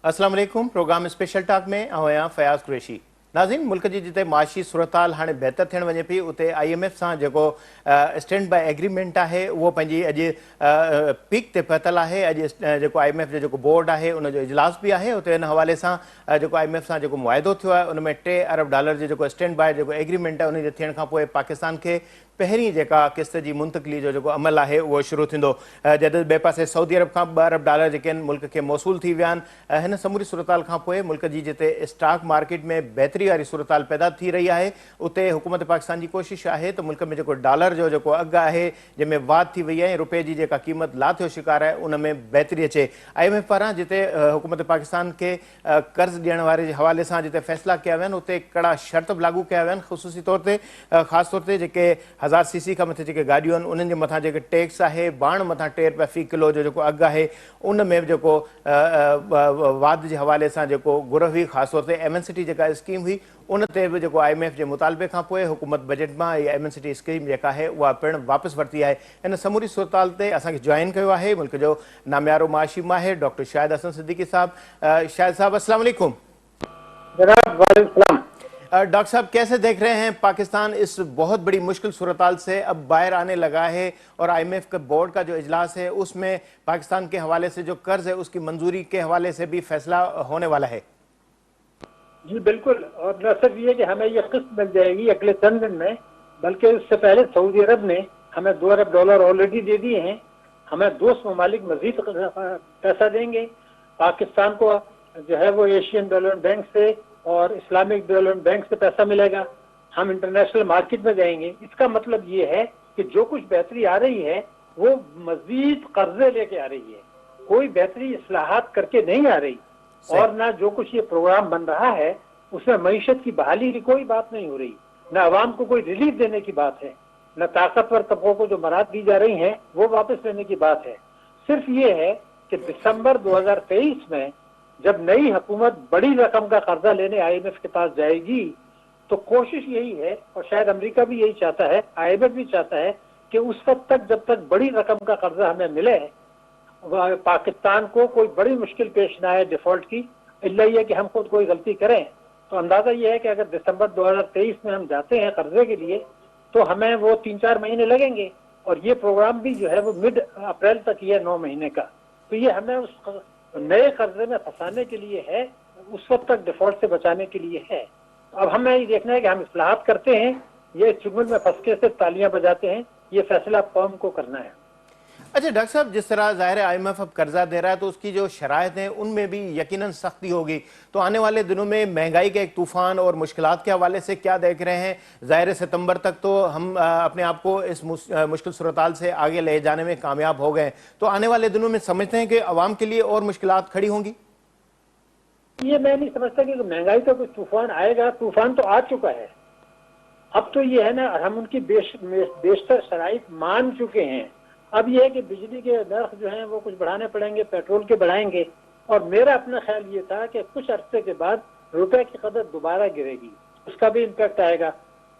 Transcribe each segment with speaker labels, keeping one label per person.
Speaker 1: अस्सलाम वालेकुम। Programme special talk में आहियां फयाज़ कुरैशी। नाज़रीन, मुल्क जी जिते माशी सूरताल हाणे बहितर थियण वञे पई, उते IMF सां जेको स्टैंड बाय एग्रीमेंट आहे उहो पंहिंजी अॼु पीक ते पहुतल आहे। अॼु जेको IMF जो जेको बोर्ड आहे उनजो इजलास बि आहे। उते हिन हवाले सां जेको IMF सां जेको मुआहिदो थियो आहे उन में $3 अरब जो जेको स्टैंड बाय जेको एग्रीमेंट आहे उन जे थियण खां पोइ पाकिस्तान खे पहिरीं जेका किस्त जी मुंतक़िली जो जेको अमल आहे उहो शुरू थींदो। जॾहिं ॿिए पासे सऊदी अरब खां $2 अरब जेके आहिनि मुल्क खे मौसूल थी विया आहिनि। हिन समूरी सूरताल खां पोइ मुल्क जी जिते स्टॉक मार्केट में बहितरी वारी सूरताल पैदा थी रही आहे, उते हुकूमत पाकिस्तान जी कोशिशि आहे त मुल्क में जेको डॉलर जो जेको अघु आहे जंहिंमें वाध थी वई आहे, रुपए जी जेका क़ीमत लाथियो शिकार आहे उन में बहितरी अचे। IMF पारां जिते हुकूमत पाकिस्तान खे कर्ज़ ॾियण वारे हवाले सां जिते फ़ैसिला कया विया आहिनि उते कड़ा शर्त बि लागू कया विया आहिनि। ख़ुसूसी तौर ते ख़ासि तौर ते जेके 1000 cc खां मथे जेके गाॾियूं आहिनि उन्हनि जे मथां जेके टैक्स आहे, बाण मथां $3 फ़ी किलो जो जेको अघु आहे उन में बि जेको वाद जे हवाले सां जेको घुर हुई, ख़ासि तौर ते MNCT जेका स्कीम हुई उन ते बि जेको IMF जे मुतालबे खां पोइ हुकूमत बजट मां इहा MNCT स्कीम जेका आहे उहा पिणु वापसि वरिती आहे। हिन समूरी सूरताल ते असांखे जॉइन कयो आहे मुल्क जो नामियारो माशी माहिर डॉक्टर शाहिद हसन सिद्दीकी साहब। शाहिद साहब, अस्सलाम वालेकुम।
Speaker 2: जनाब वालेकुम सलाम।
Speaker 1: डॉक्टर साहब, कैसे देख रहे हैं पाकिस्तान इस बहुत बड़ी मुश्किल सूरताल से अब बाहर आने लगा है और IMF के बोर्ड का जो इजलास है उसमें पाकिस्तान के हवाले से जो कर्ज है उसकी मंजूरी के हवाले से भी फैसला होने वाला है?
Speaker 2: जी बिल्कुल, और न सिर्फ ये कि हमें ये किस्त मिल जाएगी अगले चंद दिन में, बल्कि उससे पहले सऊदी अरब ने हमें $2 अरब ऑलरेडी दे दिए हैं। हमें दोस्त ममालिक मजीद पैसा देंगे। पाकिस्तान को जो है वो एशियन डेवलपमेंट बैंक से और इस्लामिक डेवलपमेंट बैंक से पैसा मिलेगा। हम इंटरनेशनल मार्केट में जाएंगे। इसका मतलब ये है कि जो कुछ बेहतरी आ रही है वो मजीद कर्जे लेके आ रही है, कोई बेहतरी इस्लाहात करके नहीं आ रही। और ना जो कुछ ये प्रोग्राम बन रहा है उसमें मईशत की बहाली की कोई बात नहीं हो रही, न अवाम को कोई रिलीफ देने की बात है, न ताकतवर तबकों को जो मराद दी जा रही हैं वो वापस लेने की बात है। सिर्फ ये है कि दिसंबर 2023 में जब नई हुकूमत बड़ी रकम का कर्जा लेने IMF के पास जाएगी तो कोशिश यही है, और शायद अमेरिका भी यही चाहता है, IMF भी चाहता है कि उस वक्त तक जब तक बड़ी रकम का कर्जा हमें मिले पाकिस्तान को कोई बड़ी मुश्किल पेश ना आए डिफॉल्ट की, इल्ला ये कि हम खुद कोई गलती करें। तो अंदाजा ये है कि अगर दिसंबर 2023 में हम जाते हैं कर्जे के लिए तो हमें वो 3-4 महीने लगेंगे, और ये प्रोग्राम भी जो है वो मिड अप्रैल तक ही है, 9 महीने का। तो ये हमें उस नए कर्जे में फंसाने के लिए है, उस वक्त तक डिफॉल्ट से बचाने के लिए है। अब हमें ये देखना है कि हम इस्लाहात करते हैं, ये चुगल में फंस के से तालियां बजाते हैं, ये फैसला कौम को करना है।
Speaker 1: अच्छा डॉक्टर साहब, जिस तरह ज़ाहिर है IMF अब कर्जा दे रहा है तो उसकी जो शराइत हैं उनमें भी यकीनन सख्ती होगी, तो आने वाले दिनों में महंगाई के एक तूफान और मुश्किलात के हवाले से क्या देख रहे हैं? ज़ाहिर सितंबर तक तो हम अपने आप को इस मुश्किल सूरताल से आगे ले जाने में कामयाब हो गए, तो आने वाले दिनों में समझते हैं कि अवाम के लिए और मुश्किलात खड़ी होंगी?
Speaker 2: ये मैं नहीं समझता कि महंगाई का कोई तूफान आएगा। तूफान तो आ चुका है। अब तो ये है ना, हम उनकी बेशतर शराइत मान चुके हैं। अब ये है कि बिजली के नर्ख जो हैं वो कुछ बढ़ाने पड़ेंगे, पेट्रोल के बढ़ाएंगे, और मेरा अपना ख्याल ये था कि कुछ अरसे के बाद रुपए की कदर दोबारा गिरेगी, उसका भी इम्पैक्ट आएगा,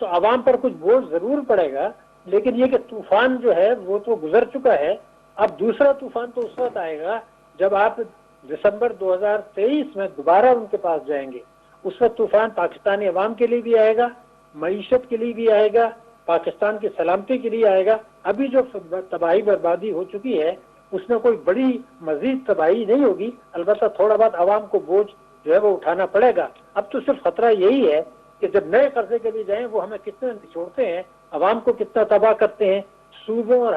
Speaker 2: तो आवाम पर कुछ बोझ जरूर पड़ेगा। लेकिन ये कि तूफान जो है वो तो गुजर चुका है। अब दूसरा तूफान तो उस वक्त आएगा जब आप दिसंबर 2023 में दोबारा उनके पास जाएंगे। उस वक्त तूफान पाकिस्तानी अवाम के लिए भी आएगा, मईशत के लिए भी आएगा, पाकिस्तान की सलामती के लिए आएगा। अभी जो तबाही बर्बादी हो चुकी है उसमें कोई बड़ी मजीद तबाही नहीं होगी, अलबत्ता थोड़ा बहुत आवाम को बोझ जो है वो उठाना पड़ेगा। अब तो सिर्फ खतरा यही है कि जब नए कर्जे के लिए जाएं वो हमें कितना निचोड़ते हैं, आवाम को कितना तबाह करते हैं, सूबों और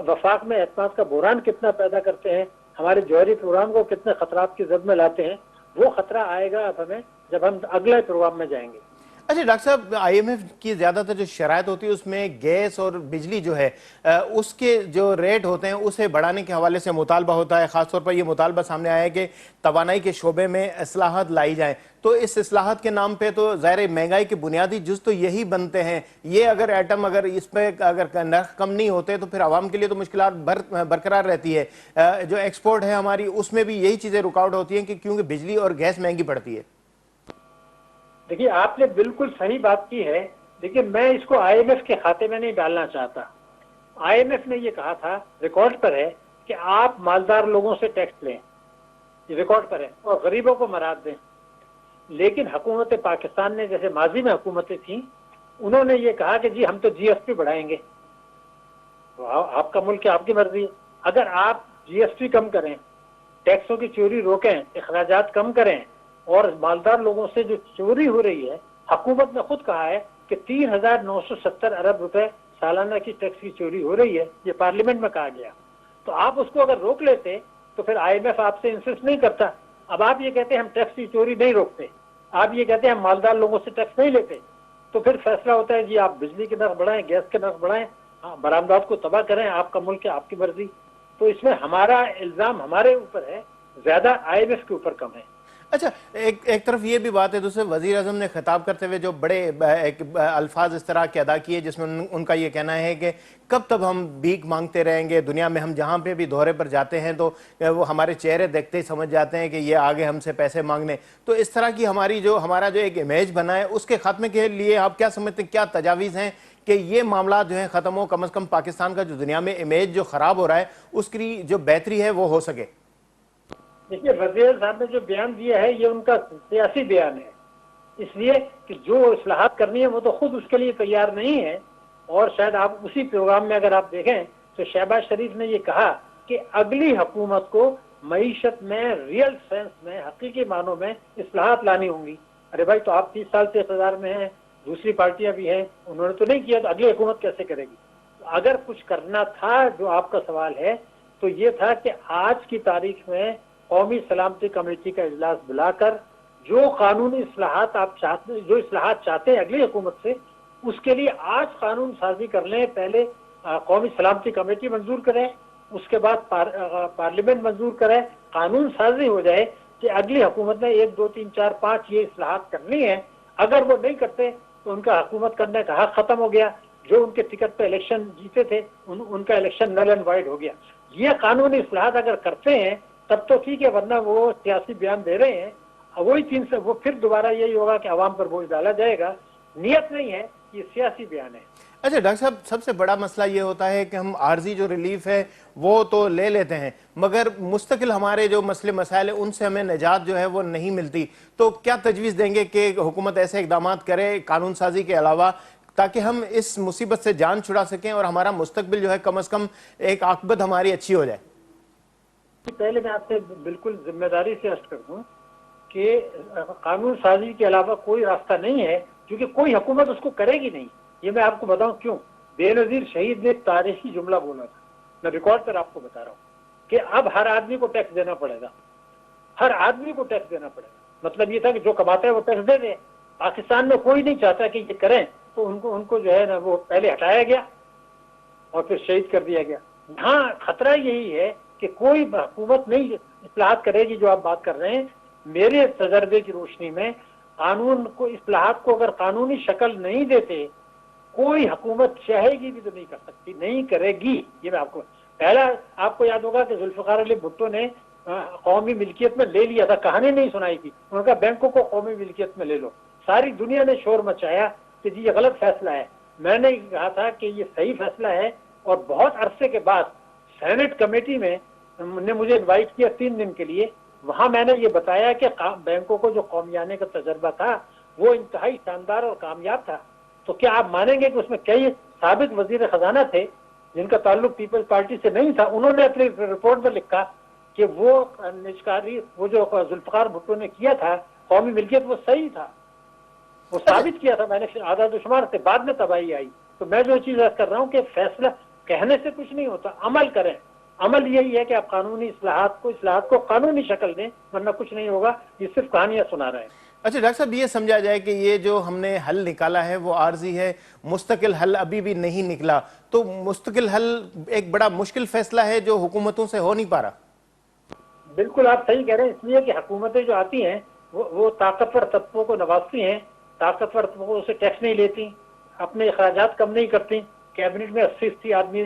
Speaker 2: वफाक में एतमाद का बुरान कितना पैदा करते हैं, हमारे जौहरी प्रोग्राम को कितने खतरात की जद में लाते हैं। वो खतरा आएगा अब हमें जब हम अगले प्रोग्राम में जाएंगे।
Speaker 1: अच्छा डॉक्टर साहब, IMF की ज़्यादातर जो शराइत होती है उसमें गैस और बिजली जो है उसके जो रेट होते हैं उसे बढ़ाने के हवाले से मुतालबा होता है। ख़ासतौर पर यह मुतालबा सामने आया है कि तवानाई के शोबे में इस्लाहात लाई जाएँ, तो इस इस्लाहात के नाम पे तो ज़ाहिर महंगाई के बुनियादी जुज़ तो यही बनते हैं। ये अगर एटम अगर इस पर अगर नर्ख कम नहीं होते तो फिर आवाम के लिए तो मुश्किलात बरकरार रहती है। जो एक्सपोर्ट है हमारी उसमें भी यही चीज़ें रुकावट होती हैं कि क्योंकि बिजली और गैस महंगी पड़ती है।
Speaker 2: देखिए, आपने बिल्कुल सही बात की है, लेकिन मैं इसको IMF के खाते में नहीं डालना चाहता। IMF ने ये कहा था, रिकॉर्ड पर है, कि आप मालदार लोगों से टैक्स लें, یہ ریکارڈ کریں اور غریبوں کو مراد دیں. لیکن حکومت پاکستان نے جیسے ماضی میں حکومتیں تھیں انہوں نے یہ کہا کہ جی ہم تو جی ایس ٹی بڑھائیں گے. تو آپ کا ملک ہے، آپ کی مرضی ہے. اگر آپ جی ایس ٹی کم کریں، ٹیکسوں کی چوری روکیں، اخراجات کم کریں اور مالدار لوگوں سے جو چوری ہو رہی ہے، حکومت نے خود کہا ہے کہ 3,970 ارب روپے سالانہ کی ٹیکس کی چوری ہو رہی ہے، یہ پارلیمنٹ میں کہا گیا. تو آپ اس کو اگر روک لیتے تو پھر آئی ایم ایف آپ سے انسسٹ نہیں کرتا. اب آپ یہ کہتے ہیں ہم ٹیکس کی چوری نہیں روکتے، آپ یہ کہتے ہیں ہم مالدار لوگوں سے ٹیکس نہیں لیتے، تو پھر فیصلہ ہوتا ہے جی آپ بجلی کے نرخ بڑھائیں، گیس کے نرخ بڑھائیں، برآمدات کو تباہ کریں، آپ کا ملک ہے، آپ کی مرضی. تو اس میں ہمارا الزام ہمارے اوپر ہے، زیادہ آئی ایم ایف کے اوپر کم ہے.
Speaker 1: اچھا، ایک طرف یہ بھی بات ہے، دوسرے وزیر اعظم نے خطاب کرتے ہوئے جو بڑے الفاظ اس طرح کے ادا کیے جس میں ان کا یہ کہنا ہے کہ کب تک ہم بھیک مانگتے رہیں گے. دنیا میں ہم جہاں پہ بھی دورے پر جاتے ہیں تو وہ ہمارے چہرے دیکھتے ہی سمجھ جاتے ہیں کہ یہ آگے ہم سے پیسے مانگنے. تو اس طرح کی ہمارا جو ایک امیج بنا ہے اس کے خاتمے کے لیے آپ کیا سمجھتے ہیں، کیا تجاویز ہیں کہ یہ معاملات جو ہیں ختم ہو، کم از کم پاکستان کا جو دنیا میں امیج جو خراب ہو رہا ہے اس کی جو بہتری ہے وہ ہو سکے؟
Speaker 2: دیکھیے وزیر صاحب نے جو بیان دیا ہے یہ ان کا سیاسی بیان ہے، اس لیے کہ جو اصلاحات کرنی ہے وہ تو خود اس کے لیے تیار نہیں ہے. اور شاید آپ اسی پروگرام میں اگر آپ دیکھیں تو شہباز شریف نے یہ کہا کہ اگلی حکومت کو معیشت میں ریئل سینس میں حقیقی معنوں میں اصلاحات لانی ہوں گی. ارے بھائی، تو آپ 30 سال سے اقتدار میں ہیں، دوسری پارٹیاں بھی ہیں، انہوں نے تو نہیں کیا، تو اگلی حکومت کیسے کرے گی؟ اگر کچھ کرنا تھا، جو آپ کا سوال ہے، تو یہ تھا کہ آج کی تاریخ میں قومی سلامتی کمیٹی کا اجلاس بلا کر جو قانونی اصلاحات آپ چاہتے ہیں اگلی حکومت سے، اس کے لیے آج قانون سازی کر لیں. پہلے قومی سلامتی کمیٹی منظور کریں، اس کے بعد پارلیمنٹ منظور کرے، قانون سازی ہو جائے کہ اگلی حکومت نے 1 2 3 4 5 یہ اصلاحات کرنی ہے. اگر وہ نہیں کرتے تو ان کا حکومت کرنے کا حق ختم ہو گیا. جو ان کے ٹکٹ پہ الیکشن جیتے تھے ان کا الیکشن نل اینڈ وائڈ ہو گیا. یہ قانونی اصلاحات اگر کرتے ہیں تب تو ٹھیک ہے، ورنہ وہ سیاسی بیان دے رہے ہیں. وہی چیز سے وہ پھر دوبارہ یہی ہوگا کہ عوام پر بوجھ ڈالا جائے گا. نیت نہیں ہے، یہ سیاسی بیان ہے.
Speaker 1: اچھا ڈاکٹر صاحب، سب سے بڑا مسئلہ یہ ہوتا ہے کہ ہم عارضی جو ریلیف ہے وہ تو لے لیتے ہیں، مگر مستقل ہمارے جو مسائل ہیں ان سے ہمیں نجات جو ہے وہ نہیں ملتی. تو کیا تجویز دیں گے کہ حکومت ایسے اقدامات کرے قانون سازی کے علاوہ تاکہ ہم اس مصیبت سے جان چھڑا سکیں اور ہمارا مستقبل جو ہے کم از کم ایک عاقبت ہماری اچھی ہو جائے؟
Speaker 2: پہلے میں آپ سے بالکل ذمہ داری سے عرض کر دوں کہ قانون سازی کے علاوہ کوئی راستہ نہیں ہے، کیونکہ کوئی حکومت اس کو کرے گی نہیں. یہ میں آپ کو بتاؤں کیوں. بے نظیر شہید نے ایک تاریخی جملہ بولا تھا، میں ریکارڈ پر آپ کو بتا رہا ہوں کہ اب ہر آدمی کو ٹیکس دینا پڑے گا. ہر آدمی کو ٹیکس دینا پڑے گا. مطلب یہ تھا کہ جو کماتا ہے وہ ٹیکس دے دے. پاکستان میں کوئی نہیں چاہتا کہ یہ کریں، تو ان کو جو ہے نا وہ پہلے ہٹایا گیا اور پھر شہید کر دیا گیا. ہاں، خطرہ یہی ہے کہ کوئی حکومت نہیں اصلاحات کرے گی جو آپ بات کر رہے ہیں. میرے تجربے کی روشنی میں قانون کو، اصلاحات کو اگر قانونی شکل نہیں دیتے، کوئی حکومت چاہے گی بھی تو نہیں کر سکتی، نہیں کرے گی. یہ میں آپ کو یاد ہوگا کہ ذوالفقار علی بھٹو نے قومی ملکیت میں لے لیا تھا. کہانی نہیں سنائی تھی، انہوں نے کہا بینکوں کو قومی ملکیت میں لے لو. ساری دنیا نے شور مچایا کہ جی یہ غلط فیصلہ ہے. میں نے کہا تھا کہ یہ صحیح فیصلہ ہے، اور بہت عرصے کے بعد سینٹ کمیٹی میں نے مجھے انوائٹ کیا 3 دن کے لیے. وہاں میں نے یہ بتایا کہ بینکوں کو جو قومیانے کا تجربہ تھا وہ انتہائی شاندار اور کامیاب تھا. تو کیا آپ مانیں گے کہ اس میں کئی سابق وزیر خزانہ تھے جن کا تعلق پیپلز پارٹی سے نہیں تھا، انہوں نے اپنی رپورٹ میں لکھا کہ وہ نجکاری وہ جو ذوالفقار بھٹو نے کیا تھا قومی ملکیت وہ صحیح تھا، وہ ثابت کیا تھا. میں نے اعداد و شمار سے بعد میں تباہی آئی. تو میں جو چیز کر رہا ہوں کہ فیصلہ کہنے سے کچھ نہیں ہوتا، عمل کریں. عمل یہی ہے کہ آپ قانونی اصلاحات کو قانونی شکل دیں، ورنہ کچھ نہیں ہوگا. یہ صرف کہانیاں سنا رہے ہیں.
Speaker 1: اچھا ڈاکٹر صاحب، یہ سمجھا جائے کہ یہ جو ہم نے حل نکالا ہے وہ عارضی ہے، مستقل حل ابھی بھی نہیں نکلا. تو مستقل حل ایک بڑا مشکل فیصلہ ہے جو حکومتوں سے ہو نہیں پا رہا.
Speaker 2: بالکل آپ صحیح کہہ رہے ہیں. اس لیے کہ حکومتیں جو آتی ہیں وہ طاقتور طبقوں کو نوازتی ہیں، طاقتور طبقوں سے ٹیکس نہیں لیتی، اپنے اخراجات کم نہیں کرتی. کیبنٹ میں 80 آدمی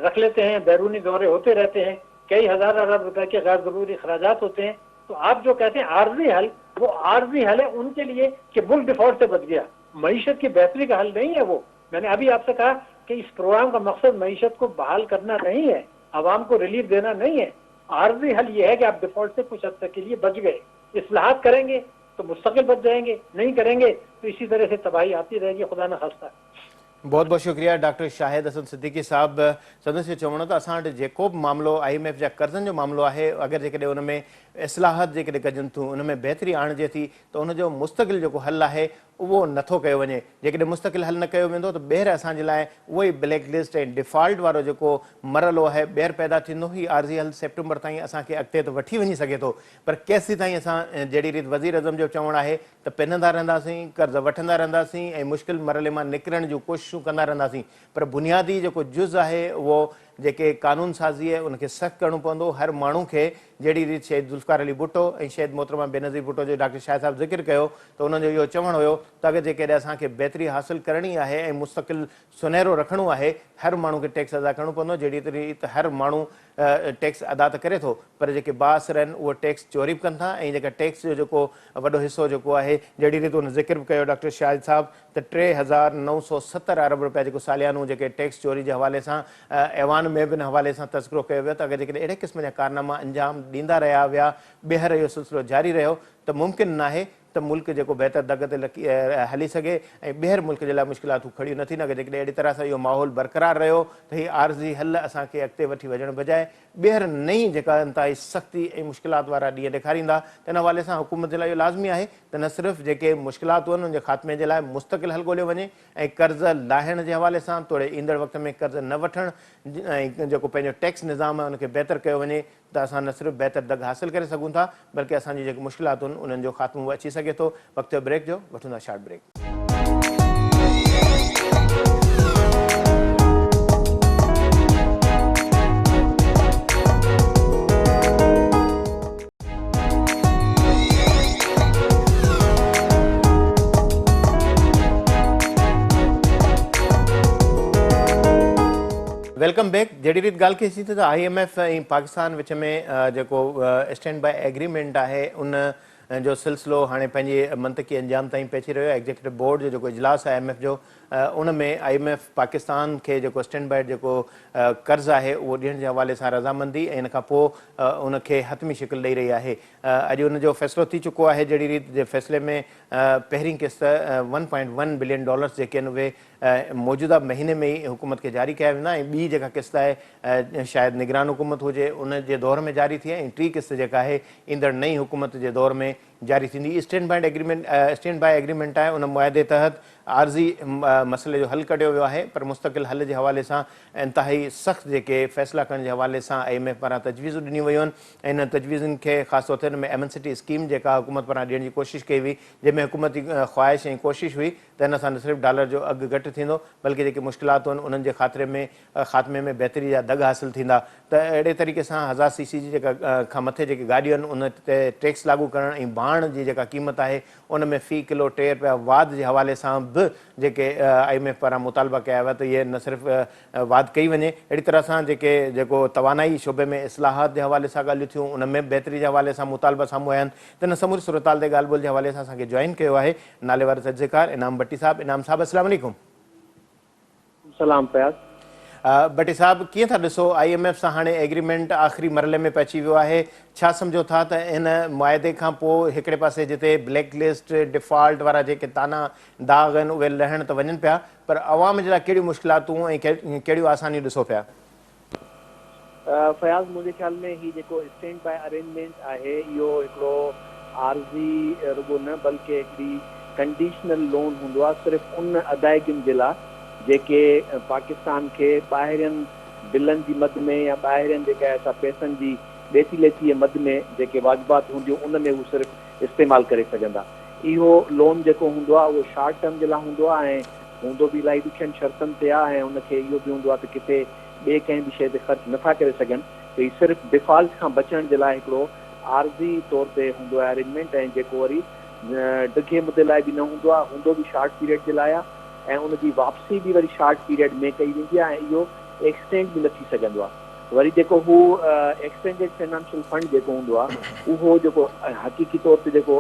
Speaker 2: رکھ لیتے ہیں، بیرونی دورے ہوتے رہتے ہیں، کئی ہزار ارب روپے کے غیر ضروری اخراجات ہوتے ہیں. تو آپ جو کہتے ہیں عارضی حل، وہ عارضی حل ہے ان کے لیے کہ ملک ڈیفالٹ سے بچ گیا. معیشت کی بہتری کا حل نہیں ہے وہ. میں نے ابھی آپ سے کہا کہ اس پروگرام کا مقصد معیشت کو بحال کرنا نہیں ہے، عوام کو ریلیف دینا نہیں ہے. आर्जी हल ये है कि आप डिफॉल्ट से कुछ हद तक के लिए बच गए, इस्लाहात करेंगे तो मुस्तकिल बच जाएंगे, नहीं करेंगे तो इसी तरह से तबाही आती रहेगी, खुदा न खास्ता।
Speaker 1: बहुत बहुत शुक्रिया डॉक्टर शाहिद हसन सिद्दीकी साहब। सदस्य चवणो त असां वटि जेको बि मामिलो IMF जा कर्ज़नि जो मामिलो आहे, अगरि जेकॾहिं उन में इस्लाहात जेकॾहिं कजनि थियूं, उन में बहितरी आणिजे थी, त उनजो मुस्तक़िल जेको हल आहे उहो नथो कयो वञे। जेकॾहिं मुस्तक़िल हल न कयो वेंदो त ॿीहर असांजे लाइ उहो ई ब्लैक लिस्ट ऐं डिफॉल्ट वारो जेको मरहलो आहे ॿीहर पैदा थींदो। ही आर्ज़ी हल सेप्टेंबर ताईं असांखे अॻिते त वठी वञी सघे थो, पर केसीं ताईं असां जहिड़ी रीति वज़ीर अज़म जो चवणु आहे त पिनंदा रहंदासीं, कर्ज़ वठंदा रहंदासीं ऐं मुश्किल मरहले मां निकिरण जूं कोशिशूं कंदा रहंदासीं, पर बुनियादी जेको जुज़ आहे उहो जेके कानून साज़ी आहे उनखे सख़्तु करिणो पवंदो। हर माण्हू खे जहिड़ी रीति शहीद ज़ुल्फ़िकार अली भुट्टो ऐं शहीद मोहतरमा बेनज़ीर भुट्टो जो डॉक्टर शाहिद साहब ज़िक्र कयो, त उन्हनि जो इहो चवणु हुयो त अगरि जेकॾहिं असांखे बहितरी हासिलु करणी आहे ऐं मुस्तक़िल सुनहरो रखिणो आहे, हर माण्हू खे टैक्स अदा करिणो पवंदो। जहिड़ी रीति हर माण्हू टैक्स अदा त करे थो, पर जेके बाअसर आहिनि उहे टैक्स चोरी बि कनि था, ऐं जेका टैक्स जो जेको वॾो हिसो जेको आहे, जहिड़ी रीति उन ज़िक्र बि कयो डॉक्टर शाहिद साहब त 3,970 अरब रुपया जेको सालियानो जेके टैक्स चोरी जे हवाले सां ऐवान में बि हवाले सां तज़किरो कयो वियो, त अगरि जेकॾहिं अहिड़े क़िस्म जा कारनामा अंजाम ॾींदा रहिया विया, ॿीहर इहो सिलसिलो जारी रहियो, त मुमकिन न आहे त मुल्क जेको बहितर दग ते हली सघे ऐं ॿीहर मुल्क जे लाइ मुश्किलातूं खड़ियूं न थींदियूं। अगरि जेकॾहिं अहिड़ी तरह सां इहो माहौल बरक़रार रहियो त हीअ आर्ज़ी हल असांखे अॻिते वठी वञण बजाए ॿीहर नई जेका इंतिहाई सख़्ती ऐं मुश्किलात वारा ॾींहं ॾेखारींदा, त इन हवाले सां हुकूमत जे लाइ इहो लाज़मी आहे त न सिर्फ़ु जेके मुश्किलातूं आहिनि उनजे ख़ात्मे जे लाइ मुस्तक़िल हल ॻोल्हियो वञे, ऐं कर्ज़ लाहिण जे हवाले सां तोड़े ईंदड़ वक़्त में कर्ज़ न वठणु ऐं जेको पंहिंजो टैक्स निज़ाम आहे उनखे बहितर कयो वञे, त असां न सिर्फ़ु बहितर दग हासिलु करे सघूं था, बल्कि असांजी जेके मुश्किलातूं आहिनि उन्हनि जो ख़ात्मो अची सघे थो। वक़्तु ब्रेक जो वठूं था शॉर्ट ब्रेक। Welcome back. जहिड़ी रीति ॻाल्हि कई थी त IMF ऐं पाकिस्तान विच में जेको स्टैंड बाय एग्रीमेंट आहे उन जो सिलसिलो हाणे पंहिंजे मंतकी अंजाम ताईं पहुची रहियो आहे। एग्जीक्यूटिव बोर्ड जो जेको इजलास आहे IMF जो, उन में IMF पाकिस्तान खे जेको स्टैंड बाय जेको कर्ज़ आहे उहो ॾियण जे हवाले सां रज़ामंदी ऐं इन खां पोइ उनखे हतमी शिकिल ॾेई रही आहे। अॼु उनजो फ़ैसिलो थी चुको आहे। जहिड़ी रीति जे फ़ैसिले में पहिरीं क़िस्त $1.1 बिलियन जेके आहिनि उहे मौजूदा महीने में ई हुकूमत खे जारी कया वेंदा, ऐं ॿी जेका क़िस्त आहे शायदि निगरान हुकूमत हुजे उन जे दौर में जारी थी, ऐं टी क़िस्त जेका आहे ईंदड़ नई हुकूमत जे दौर में जारी थींदी। स्टैंड बाय एग्रीमेंट आहे, उन मुआदे तहत आर्ज़ी मसइले जो हल कढियो वियो आहे, पर मुस्तक़िल हल जे हवाले सां इंतिहाई सख़्तु जेके फ़ैसिला करण जे हवाले सां IMF पारां तजवीज़ूं ॾिनियूं वयूं आहिनि, ऐं इन तजवीज़ुनि खे ख़ासि तौर ते हिन में एमएनसिटी स्कीम जेका हुकूमत पारां ॾियण जी कोशिशि कई हुई, जंहिंमें हुकूमती ख़्वाहिश ऐं कोशिशि हुई त हिन सां न सिर्फ़ु डॉलर जो अघु घटि थींदो, बल्कि जेके मुश्किलातूं आहिनि उन्हनि जे ख़ात्मे में बहितरी जा दग हासिलु थींदा। त अहिड़े तरीक़े सां 1000 cc जी जेका खां मथे जेके गाॾियूं आहिनि उन ते टैक्स लागू करणु ऐं बाण जी जेका क़ीमत आहे उन में फ़ी किलो 3 रुपया वाध जे हवाले सां बि जेके IMF पारां मुतालबा कया विया, त इहे न सिर्फ़ु वाध कई वञे, अहिड़ी तरह सां जेको तवानाई शोबे में इस्लाहात जे हवाले सां ॻाल्हियूं थियूं, उन में बहितरी जे हवाले सां मुतालबा साम्हूं आया आहिनि। त इन समूरी सूरताल ते ॻाल्हि ॿोल जे हवाले सां असांखे जॉइन कयो आहे नालेवार तजज़ेकार इनाम भट्टी साहब। इनाम साहब अस्सलाम वालेकुम।
Speaker 2: सलाम फयाज़।
Speaker 1: भट्टी साहब, कीअं था ॾिसो IMF सां हाणे एग्रीमेंट आख़िरी मरहले में पहुची वियो आहे, छा सम्झो था त इन मुआदे खां पोइ हिकिड़े पासे जिते ब्लैक लिस्ट डिफॉल्ट वारा जेके ताना दाग़ आहिनि उहे लहण त वञनि पिया, पर अवाम जे लाइ कहिड़ियूं मुश्किलातूं ऐं कहिड़ियूं आसानियूं ॾिसो पिया?
Speaker 3: फयाज़, मुंहिंजे ख़्याल में ही जेको स्टैंड बाय अरेंजमेंट आहे इहो हिकिड़ो आर्ज़ी रुगो न बल्कि हिकिड़ी कंडीशनल लोन हूंदो आहे सिर्फ़ु उन अदायगियुनि जे लाइ जेके पाकिस्तान खे ॿाहिरियनि बिलनि जी मद में या ॿाहिरियनि जेका असां पैसनि जी ॾेती लेतीअ मद में जेके वाजिबात हूंदियूं उन में हू सिर्फ़ु इस्तेमालु करे सघंदा। इहो लोन जेको हूंदो आहे उहो शॉर्ट टर्म जे लाइ हूंदो आहे ऐं हूंदो बि इलाही ॾुखियनि शर्तनि ते आहे, ऐं उनखे इहो बि हूंदो आहे त किथे ॿिए कंहिं बि शइ ते ख़र्चु नथा करे सघनि, त हीउ सिर्फ़ु डिफॉल्ट खां बचण जे लाइ हिकिड़ो आर्ज़ी तौर ते हूंदो आहे अरेंजमेंट, ऐं जेको वरी ॾुखे मुदे लाइ बि न हूंदो आहे, हूंदो बि शॉर्ट पीरियड जे लाइ आहे, ऐं उनजी वापसी बि वरी शॉर्ट पीरियड में कई वेंदी आहे, ऐं इहो एक्सटेंड बि न थी सघंदो आहे। वरी जेको हू एक्सटेंडेड फाइनेंशियल फंड जेको हूंदो आहे उहो जेको हक़ीक़ी तौर ते जेको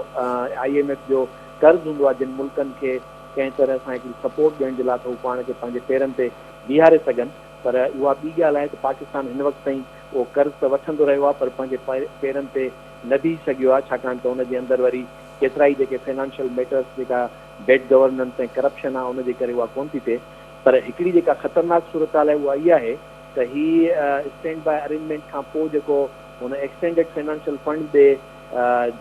Speaker 3: IMF जो कर्ज़ु हूंदो आहे जिन मुल्कनि खे कंहिं तरह सां हिकिड़ी सपोर्ट ॾियण जे लाइ त हू पाण खे पंहिंजे पेरनि ते बीहारे सघनि, पर उहा ॿी ॻाल्हि आहे त पाकिस्तान हिन वक़्तु ताईं उहो कर्ज़ त वठंदो रहियो आहे पर पंहिंजे पेरनि ते न बीह सघियो आहे, छाकाणि त हुनजे अंदरि वरी केतिरा ई जेके फाइनेंशियल मैटर्स जेका बेड गवर्नेंस ऐं करप्शन आहे उनजे करे उहा कोन थी थिए। पर हिकिड़ी जेका ख़तरनाक सूरत हाल आहे उहा इहा आहे त हीअ स्टैंड बाय अरेंजमेंट खां पोइ जेको हुन एक्सटेंडेड फाइनेंशियल फंड ॾे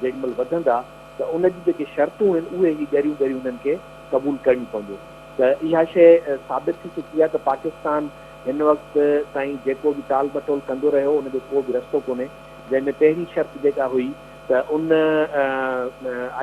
Speaker 3: जेॾीमहिल वधंदा त उनजी जेके शर्तूं आहिनि उहे ई ॻरियूं ॻरियूं उन्हनि खे क़बूल करणी पवंदियूं। त इहा शइ साबित थी चुकी आहे त पाकिस्तान हिन वक़्तु ताईं जेको बि टाल मटोल कंदो रहियो उनजो को बि रस्तो कोन्हे, जंहिंमें पहिरीं शर्त जेका हुई त उन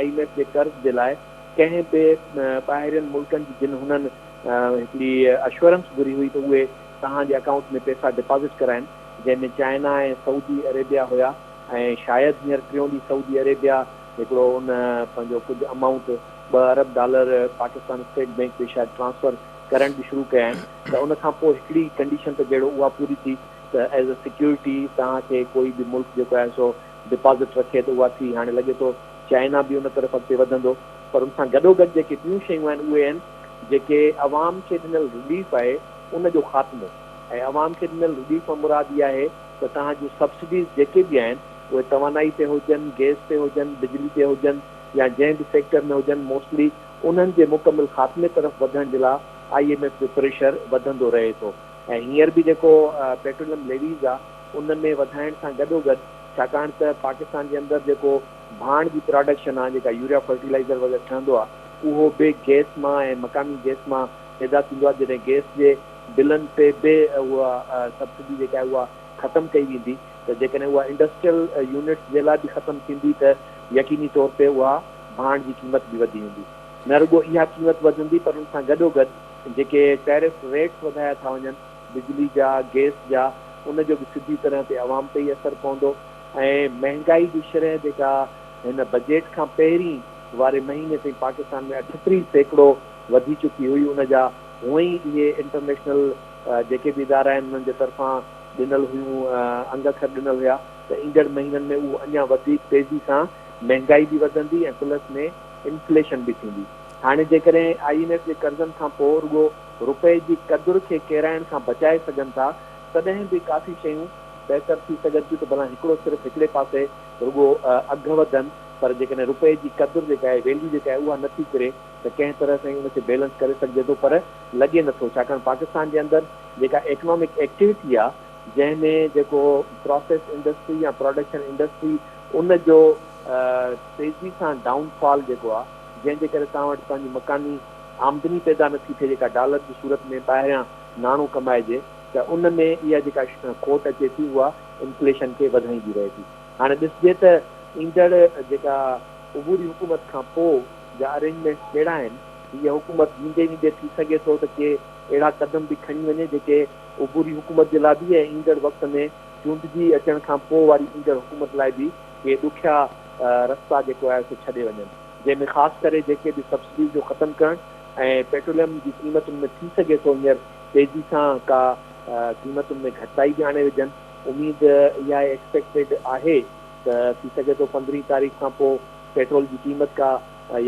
Speaker 3: IMF जे कर्ज़ जे लाइ कंहिं बि ॿाहिरियनि मुल्कनि जी जिन हुननि हिकिड़ी अश्योरेंस घुरी हुई त उहे तव्हांजे अकाउंट में पैसा डिपॉज़िट कराइनि, जंहिंमें चाइना ऐं सऊदी अरेबिया हुया ऐं शायदि हींअर टियों ॾींहुं सऊदी अरेबिया हिकिड़ो उन पंहिंजो कुझु अमाउंट $2 अरब पाकिस्तान स्टेट बैंक ते शायदि ट्रांसफर करण बि शुरू कया आहिनि। त उन खां पोइ हिकिड़ी कंडीशन त जहिड़ो उहा पूरी थी त एज़ अ सिक्योरिटी तव्हांखे कोई बि मुल्क जेको आहे सो डिपॉज़िट रखे त उहा थी। हाणे लॻे थो चाइना बि उन तरफ़ अॻिते वधंदो, पर उन सां गॾोगॾु जेके ॿियूं शयूं आहिनि उहे आहिनि जेके अवाम खे ॾिनल रिलीफ आहे उनजो ख़ात्मो। ऐं अवाम खे ॾिनल रिलीफ मुराद इहा आहे त तव्हां जूं सब्सिडीज़ जेके बि आहिनि उहे तवानाई ते हुजनि, गैस ते हुजनि, बिजली ते हुजनि या जंहिं बि सेक्टर में हुजनि, मोस्टली उन्हनि जे मुकमिल ख़ात्मे तरफ़ वधण जे लाइ IMF जो प्रेशर वधंदो रहे थो। ऐं हींअर बि जेको पेट्रोलियम लेवीज़ आहे उन में वधाइण सां गॾोगॾु, छाकाणि त पाकिस्तान जे अंदरि जेको भाण जी प्रोडक्शन आहे जेका यूरिया फर्टिलाइज़र वग़ैरह ठहंदो आहे उहो बि गैस मां ऐं मक़ामी गैस मां पैदा थींदो आहे। जॾहिं गैस जे बिलनि ते बि उहा सब्सिडी जेका आहे उहा ख़तमु कई वेंदी त जेकॾहिं उहा इंडस्ट्रियल यूनिट्स जे लाइ बि ख़तमु थींदी त यकीनी तौर ते उहा भाण जी क़ीमत बि वधी वेंदी। न रुॻो इहा क़ीमत वधंदी पर उन सां गॾोगॾु जेके टैरिफ रेट्स वधाया था वञनि बिजली जा, गैस जा, उनजो बि सिधी तरह ते अवाम ते ई असरु पवंदो। ऐं महांगाई जी शरह जेका हिन बजट खां पहिरीं वारे महीने ताईं पाकिस्तान में 38% वधी चुकी हुई, उनजा हूअं ई इहे इंटरनेशनल जेके बि इदारा आहिनि उन्हनि जे तरफ़ां ॾिनल हुयूं अंग अखर ॾिनल हुया त ईंदड़ महीननि में उहो अञा वधीक तेज़ी सां महांगाई बि वधंदी ऐं प्लस में इन्फ्लेशन बि थींदी। हाणे जेकॾहिं IMF जे कर्ज़नि खां पोइ रुॻो रुपए जी क़दुरु खे केराइण खां बचाए सघनि था तॾहिं बि काफ़ी शयूं बहितर थी सघनि थियूं त भला हिकिड़ो सिर्फ़ु हिकिड़े पासे रुॻो अघु वधनि, पर जेकॾहिं रुपए जी क़दुरु जेका आहे, वैल्यू जेका आहे उहा नथी किरे त कंहिं तरह सां उनखे बैलेंस करे सघिजे थो, पर लॻे नथो। छाकाणि पाकिस्तान जे अंदरि जेका इकनॉमिक एक्टिविटी आहे जंहिंमें जेको प्रोसेस इंडस्ट्री या प्रोडक्शन इंडस्ट्री उनजो तेज़ी सां डाउनफॉल जेको आहे, जंहिंजे करे तव्हां वटि पंहिंजी मकानी आमदनी पैदा नथी थिए जेका डॉलर जी सूरत में ॿाहिरियां नाणो कमाइजे, त उन में इहा जेका खोट अचे थी उहा इन्फ्लेशन खे वधाईंदी रहे थी। हाणे ॾिसिजे त ईंदड़ जेका उबूरी हुकूमत खां पोइ जा अरेंजमेंट्स कहिड़ा आहिनि, हीअ हुकूमत वींदे वींदे थी सघे थो त के अहिड़ा क़दम बि खणी वञे जेके उबूरी हुकूमत जे लाइ बि ऐं ईंदड़ वक़्त में चूंडजी अचण खां पोइ वारी ईंदड़ हुकूमत लाइ बि के ॾुखिया रस्ता जेको आहे सो छॾे वञनि, जंहिंमें ख़ासि करे जेके बि सब्सिडी जो ख़तमु करणु ऐं पेट्रोलियम जी क़ीमतुनि में थी सघे थो हींअर तेज़ी सां का क़ीमतुनि में घटिताई बि आणे विझनि। उमेद इहा एक्सपेक्टेड आहे त थी सघे थो 15 तारीख़ खां पोइ पेट्रोल जी क़ीमत का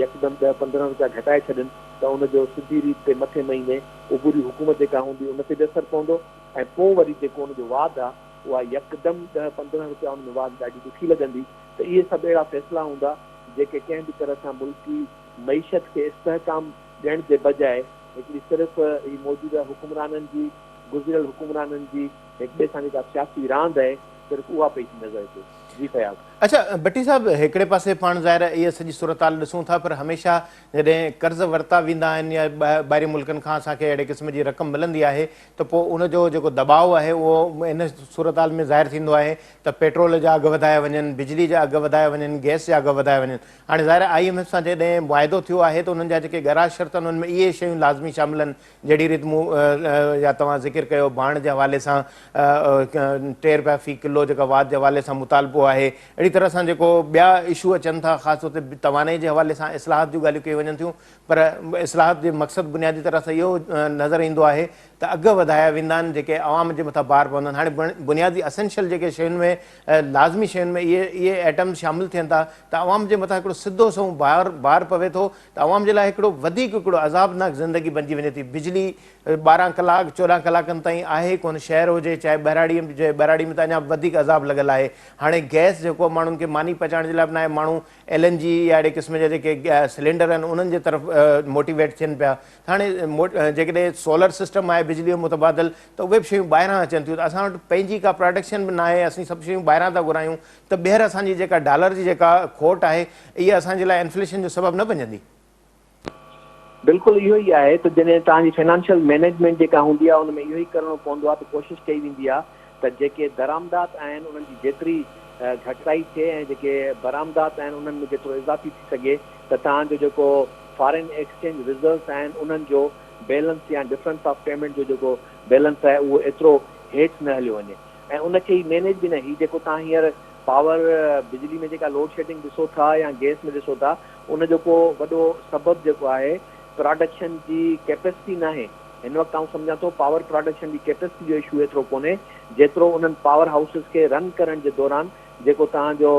Speaker 3: यकदमि 10-15 रुपया घटाए छॾनि त उनजो सिधी रीत ते मथे महीने उबूरी हुकूमत जेका हूंदी उन ते बि असरु पवंदो ऐं पोइ वरी जेको उनजो वाद आहे उहा यकदमि 10-15 रुपया उन में वाद ॾाढी ॾुखी लॻंदी। त इहे सभु अहिड़ा फ़ैसिला हूंदा जेके कंहिं बि तरह सां मुल्की मईशत खे इस्तेहकाम ॾियण जे बजाए हिकिड़ी सिर्फ़ु ही मौजूदा हुकुमराननि जी, गुज़िरियल हुकुमराननि जी हिक ॿिए सां जेका सियासी रांदि आहे सिर्फ़ु उहा पई थी नज़र अचे। जी फयाज़।
Speaker 1: अच्छा भट्टी साहब, हिकिड़े पासे पाण ज़ाहिर इहा सॼी सूरत हाल ॾिसूं था, पर हमेशह जॾहिं कर्ज़ वरिता वेंदा आहिनि या ॿाहिरि मुल्कनि खां असांखे अहिड़े क़िस्म जी रक़म मिलंदी आहे त पोइ उनजो जेको दबाव आहे उहो इन सूरत हाल में ज़ाहिर थींदो आहे त पेट्रोल जा अघु वधाए वञनि, बिजली जा अघु वधाए वञनि, गैस जा अघु वधाए वञनि। हाणे ज़ाहिर IMF सां जॾहिं मुआदो थियो आहे त उन्हनि जा जेके गराज शर्त आहिनि उनमें इहे शयूं लाज़मी शामिल आहिनि, जहिड़ी रीति मूं या तव्हां ज़िक्र कयो भाण जे हवाले सां 3 रुपया फ़ी किलो जेका वाद जे हवाले सां मुतालबो चइबो आहे। अहिड़ी तरह सां जेको ॿिया इशू अचनि था ख़ासि तौर ते तवानाई जे हवाले सां इस्लाहात जूं ॻाल्हियूं कयूं वञनि थियूं, पर इस्लाहात जो मक़सदु बुनियादी तरह सां इहो नज़र ईंदो आहे त अघ वधाया वेंदा आहिनि जेके आवाम जे मथां भार पवंदा आहिनि। हाणे बुनियादी असेंशियल जेके शयुनि में लाज़मी शयुनि में इहे आइटम शामिलु थियनि था त आवाम जे मथां हिकिड़ो सिधो सो भार पवे थो त आवाम जे लाइ हिकिड़ो अज़ाबनाक ज़िंदगी बणिजी वञे थी। बिजली 12 कलाक 14 कलाकनि ताईं आहे कोन, शहर हुजे चाहे बहिराड़ी में त अञा वधीक अज़ाब लॻल आहे। हाणे गैस जेको माण्हुनि खे मानी पचाइण जे लाइ बि न आहे, माण्हू LNG या अहिड़े क़िस्म जा जेके सिलेंडर आहिनि उन्हनि जे तरफ़ मोटिवेट थियनि पिया। हाणे जेकॾहिं सोलर सिस्टम आहे बिजली जो मुतबादिल त उहे बि शयूं ॿाहिरां अचनि थियूं त असां वटि पंहिंजी का प्रोडक्शन बि न आहे, असीं सभु शयूं ॿाहिरां था घुरायूं त ॿीहर असांजी जेका डॉलर जी जेका खोट आहे इहा असांजे लाइ इन्फ्लेशन जो सबबु न बणिजंदी।
Speaker 3: बिल्कुलु इहो ई आहे त जॾहिं तव्हांजी फाइनेंशियल मैनेजमेंट जेका हूंदी आहे उन में इहो ई करिणो पवंदो आहे त कोशिशि कई वेंदी आहे त जेके दरामदात आहिनि उन्हनि जी जेतिरी घटिताई थिए ऐं जेके बरामदात आहिनि उन्हनि में जेतिरो इज़ाफ़ी थी सघे त तव्हांजो जेको फॉरेन एक्सचेंज रिज़र्व्स आहिनि उन्हनि जो बैलेंस या डिफरेंस ऑफ पेमेंट जो जेको बैलेंस आहे उहो एतिरो हेठि न हलियो वञे ऐं उनखे ई मैनेज बि न। हीअ जेको तव्हां हींअर पावर बिजली में जेका लोड शेडिंग ॾिसो था या गैस में ॾिसो था उन जो को वॾो सबबु जेको आहे प्रोडक्शन जी कैपेसिटी न आहे। हिन वक़्तु आउं सम्झां थो पावर प्रोडक्शन जी कैपेसिटी जो इशू एतिरो कोन्हे जेतिरो उन्हनि पावर हाउसिस खे रन करण जे दौरान जेको तव्हांजो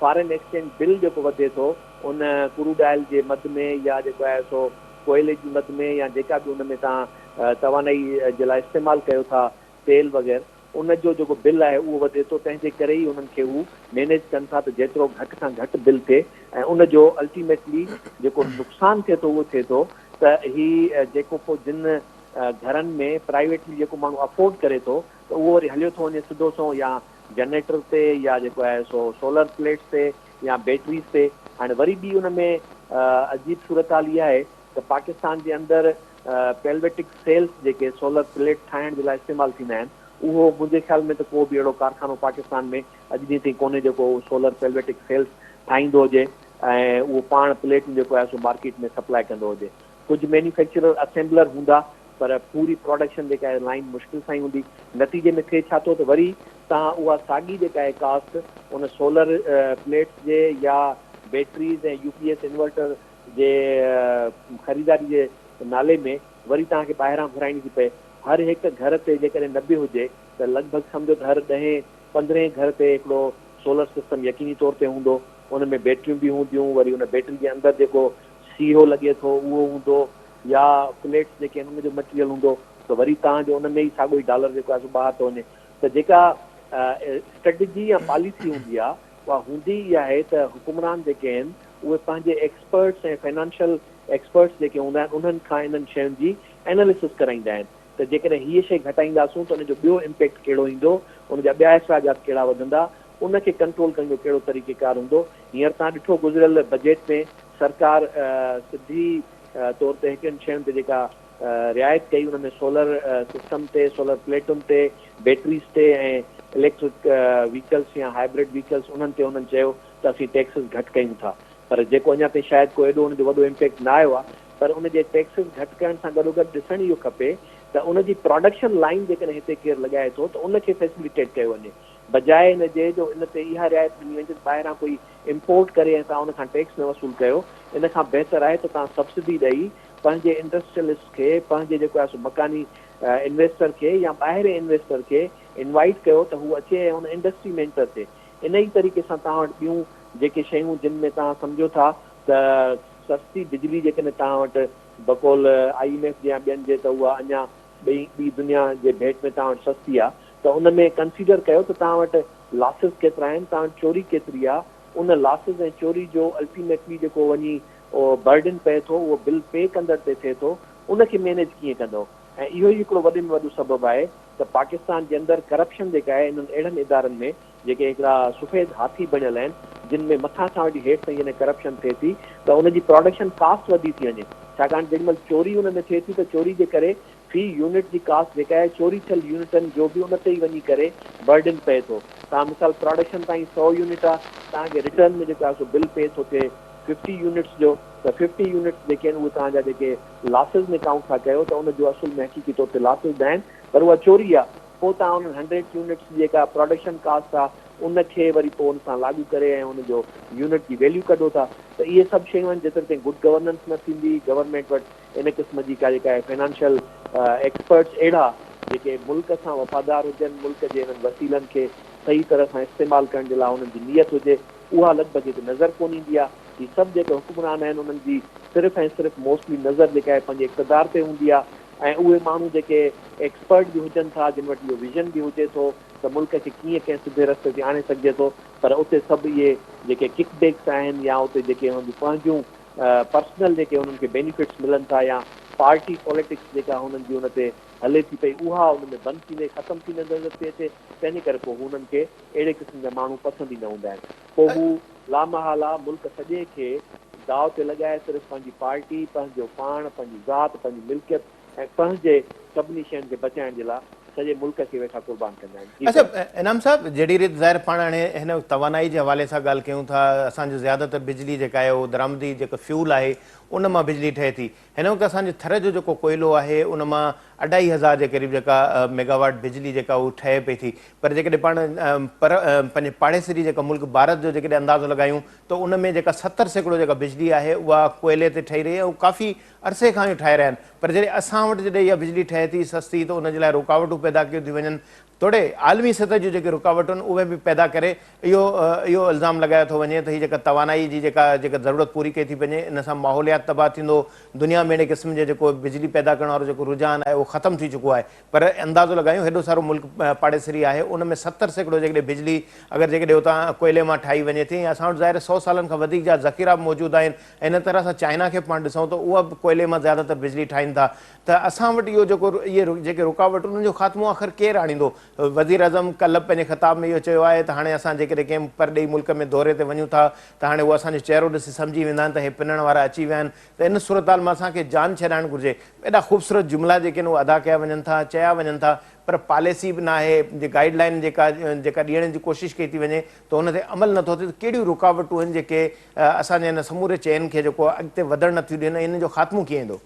Speaker 3: फॉरेन एक्सचेंज बिल जेको वधे थो उन क्रूड ऑयल जे मद में या जेको आहे सो कोयले जी मद में या जेका बि उन में तव्हां तवानाई जे लाइ इस्तेमालु कयो था तेल वग़ैरह उन जो जेको बिल आहे उहो वधे थो। तंहिंजे करे ई उन्हनि खे हू मैनेज कनि था त जेतिरो घटि खां घटि बिल थिए ऐं उन जो अल्टीमेटली जेको नुक़सानु थिए थो उहो थिए थो त ही जेको पोइ जिन घरनि में प्राइवेटली जेको माण्हू अफोर्ड करे थो त उहो वरी हलियो थो वञे सिधो सो या जनरेटर ते या जेको आहे सो सोलर प्लेट्स ते या बैटरीज़ ते। हाणे वरी बि उन में अजीब सूरत हाल इहा आहे त पाकिस्तान जे अंदरि पेल्वेटिक सेल्स जेके सोलर प्लेट ठाहिण जे लाइ इस्तेमालु थींदा आहिनि उहो मुंहिंजे ख़्याल में त को बि अहिड़ो कारखानो पाकिस्तान में अॼु ॾींहं ताईं कोन्हे जेको सोलर पेल्वेटिक सेल्स ठाहींदो हुजे ऐं उहो पाण प्लेट जेको आहे सो मार्केट में सप्लाई कंदो हुजे। कुझु मैन्युफैक्चरर असेंबलर हूंदा पर पूरी प्रोडक्शन जेका आहे लाइन मुश्किल सां ई हूंदी। नतीजे में थिए छा थो त वरी तव्हां उहा साॻी जेका आहे कास्ट उन सोलर प्लेट्स जे या बैटरीज़ ऐं UPS इन्वर्टर जे ख़रीदारी जे नाले में वरी तव्हांखे ॿाहिरां घुराइणी थी पए। हर हिकु घर ते जेकॾहिं न बि हुजे त लॻभॻि सम्झो त हर 10-15 घर ते हिकिड़ो सोलर सिस्टम यकीनी तौर ते हूंदो। उन में बैटरियूं बि हूंदियूं, वरी उन बैटरी जे अंदरि जेको CO लॻे थो उहो हूंदो या प्लेट्स जेके आहिनि उनजो मटीरियल हूंदो त वरी तव्हांजो उन में ई साॻियो ई डॉलर जेको आहे सो ॿाहिरि थो वञे। त जेका स्ट्रेटजी या पॉलिसी हूंदी आहे उहा हूंदी इहा आहे त हुकुमरान जेके आहिनि उहे पंहिंजे एक्सपर्ट्स ऐं फाइनेंशियल एक्सपर्ट्स जेके हूंदा आहिनि उन्हनि खां इन्हनि शयुनि जी एनालिसिस कराईंदा आहिनि त जेकॾहिं हीअ शइ घटाईंदासूं त उनजो ॿियो इम्पैक्ट कहिड़ो ईंदो, उनजा ॿिया अख़राजात कहिड़ा वधंदा, उनखे कंट्रोल करण जो कहिड़ो तरीक़ेकार हूंदो। हींअर तव्हां ॾिठो गुज़िरियल बजट में सरकार सिधी तौर ते हिकिड़नि शयुनि ते जेका रिआयत कई उन में सोलर सिस्टम ते, सोलर प्लेटुनि ते, बैटरीज़ ते ऐं इलेक्ट्रिक व्हीकल्स या हाइब्रिड व्हीकल्स उन्हनि ते उन्हनि चयो त असीं टैक्सिस घटि कयूं था। पर जेको अञा ताईं शायदि को एॾो उनजो वॾो इम्पैक्ट न आयो आहे पर उनजे टैक्सिस घटि करण सां गॾोगॾु ॾिसणु इहो खपे त उनजी प्रोडक्शन लाइन जेकॾहिं हिते केरु लॻाए थो त उनखे फैसिलिटेट कयो वञे बजाए इन जे जो इन ते इहा रिआयत ॾिनी वञे ॿाहिरां कोई इम्पोर्ट करे ऐं तव्हां उनखां टैक्स न वसूल कयो। इन खां बहितर आहे त तव्हां सब्सिडी ॾेई पंहिंजे इंडस्ट्रियलिस्ट खे, पंहिंजे जेको आहे सो मकानी इन्वेस्टर खे या ॿाहिरि इन्वेस्टर खे इनवाइट कयो त हू अचे ऐं हुन इंडस्ट्री में एंटर थिए। इन ई तरीक़े सां तव्हां वटि ॿियूं जेके शयूं जिन में तव्हां सम्झो था त सस्ती बिजली जेकॾहिं तव्हां वटि बकौल IMF या ॿियनि जे त उहा अञा ॿी दुनिया जे भेट में तव्हां वटि सस्ती आहे त उन में कंसीडर कयो त तव्हां वटि लॉसिस केतिरा आहिनि, तव्हां वटि चोरी केतिरी आहे, उन लॉसिस ऐं चोरी जो अल्टीमेटली जेको वञी उहो बर्डन पए थो उहो बिल पे कंदड़ ते थिए थो उनखे मैनेज कीअं कंदो। ऐं इहो ई हिकिड़ो वॾे में वॾो सबबु आहे त पाकिस्तान जे अंदरि करप्शन जेका आहे इन्हनि अहिड़नि इदारनि में जेके हिकिड़ा सफ़ेद हाथी बणियल आहिनि जिन में मथां खां वठी हेठि ताईं जॾहिं करप्शन थिए थी त उनजी प्रोडक्शन कास्ट वधी थी वञे। छाकाणि जेॾीमहिल चोरी उन में थिए थी त चोरी जे करे फी यूनिट जी कास्ट जेका आहे चोरी थियल यूनिटनि जो बि उन ते ई वञी करे बर्डन पए थो। तव्हां मिसाल प्रोडक्शन ताईं 100 यूनिट आहे, तव्हांखे रिटर्न में जेको आहे सो बिल पे थो थिए 50 यूनिट्स जो त 50 यूनिट्स जेके आहिनि उहे तव्हांजा जेके लॉसिस में काउंट था कयो त उनजो असुल में हक़ीक़ी तौर ते लॉसिस न आहिनि पर उहा चोरी आहे। पोइ तव्हां उन 100 यूनिट्स जेका प्रोडक्शन कास्ट आहे उनखे वरी पोइ उन सां लागू करे ऐं उनजो यूनिट जी वैल्यू कढो था। त इहे सभु शयूं आहिनि जेतिरे ताईं गुड गवर्नेंस न थींदी गवर्नमेंट वटि इन क़िस्म जी जेका आहे फाइनेंशियल एक्सपर्ट्स अहिड़ा जेके मुल्क सां वफ़ादार हुजनि, मुल्क जे इन्हनि वसीलनि खे सही तरह सां इस्तेमालु करण जे लाइ उन्हनि जी नियत हुजे, उहा लॻभॻि हिते नज़र कोन ईंदी आहे। ही सभु जेके हुकुमरान आहिनि उन्हनि जी सिर्फ़ु ऐं सिर्फ़ु मोस्टली नज़र जेका आहे पंहिंजे इक़्तिदार ते हूंदी आहे ऐं उहे माण्हू जेके एक्सपर्ट बि हुजनि था, जिन वटि इहो विज़न बि हुजे थो त मुल्क खे कीअं कंहिं सिधे रस्ते ते आणे सघिजे थो, पर उते सभु इहे जेके किकबैक्स आहिनि या उते जेके हुननि पंहिंजूं पर्सनल जेके उन्हनि खे बेनिफिट्स मिलनि था या पार्टी पॉलिटिक्स जेका हुननि जी हुन ते हले थी पई उहा उन में बंदि थींदे ख़तमु थींदे नज़र थी अचे। तंहिंजे करे पोइ हुननि खे अहिड़े क़िस्म जा माण्हू पसंदि ई न हूंदा आहिनि। पोइ हू लामहाला मुल्क सॼे खे दाव ते लॻाए सिर्फ़ु पंहिंजी पार्टी, पंहिंजो पाण, पंहिंजी ज़ात, पंहिंजी मिल्कियत ऐं पंहिंजे सभिनी शयुनि खे बचाइण जे लाइ सॼे मुल्क खे वेठा क़ुर्बान कंदा आहिनि।
Speaker 1: अच्छा इनाम साहब, जहिड़ी रीति ज़ाहिर पाण हाणे हिन तवानाई जे हवाले सां ॻाल्हि कयूं था, असांजो ज़्यादातर बिजली जेका आहे उहो दरामदी जेको फ्यूल आहे उन मां बिजली ठहे थी। हिन वक़्तु असांजे थर जो जेको कोयलो आहे उन मां 2500 जे क़रीब जेका मेगावाट बिजली जेका उहा ठहे पई थी। पर जेकॾहिं पाण पंहिंजे पाड़ेसरी जेका मुल्क भारत जो जेकॾहिं अंदाज़ो लॻायूं त उन में जेका 70% जेका बिजली आहे उहा कोयले ते ठही रही आहे, उहा काफ़ी अरसे खां ई ठाहे रहिया आहिनि। पर जॾहिं असां वटि जॾहिं इहा बिजली ठहे थी सस्ती त उन जे लाइ रुकावटूं पैदा कयूं थी वञनि। थोरे आलमी सतह जूं जेके रुकावटूं आहिनि उहे बि पैदा करे इहो इल्ज़ाम लॻायो थो वञे त हीअ जेका तवानाई जी जेका ज़रूरत पूरी कई थी वञे, इन सां माहौलियात तबाह थींदो, दुनिया में अहिड़े क़िस्म जो जेको बिजली पैदा करण वारो जेको रुझान आहे उहो ख़तमु थी चुको आहे। पर अंदाज़ो लॻायूं हेॾो सारो मुल्क पाड़ेसरी आहे, उन में 70% जेकॾहिं बिजली अगरि जेकॾहिं उतां कोयले मां ठाही वञे थी, असां वटि ज़ाहिर 100 सालनि खां वधीक जा ज़ख़ीरा बि मौजूदु आहिनि। इन तरह सां चाइना खे पाण ॾिसूं त उहा बि कोयले मां ज़्यादातर बिजली ठाहिनि था। त असां वटि इहो जेको इहे जेके रुकावट उन्हनि जो ख़ात्मो आख़िर केरु आणींदो? वज़ीर अज़म कल्ह पंहिंजे ख़िताब में इहो चयो आहे त हाणे असां जेकॾहिं कंहिं परॾेही मुल्क में दौरे ते वञूं था त हाणे उहो असांजो चहिरो ॾिसी सम्झी वेंदा आहिनि त हे पिनण वारा अची विया आहिनि। त इन सूरत हाल में असांखे जान छॾाइणु घुरिजे। एॾा ख़ूबसूरत जुमिला जेके आहिनि उहे अदा कया वञनि था, चया वञनि था, पर पॉलिसी बि न आहे, गाइडलाइन जेका ॾियण जी कोशिशि कई थी वञे त हुन ते अमल नथो थिए। त कहिड़ियूं रुकावटूं आहिनि जेके असांजे हिन समूरे चैन खे जेको अॻिते वधणु नथियूं ॾियनि, इन जो ख़ात्मो कीअं ईंदो?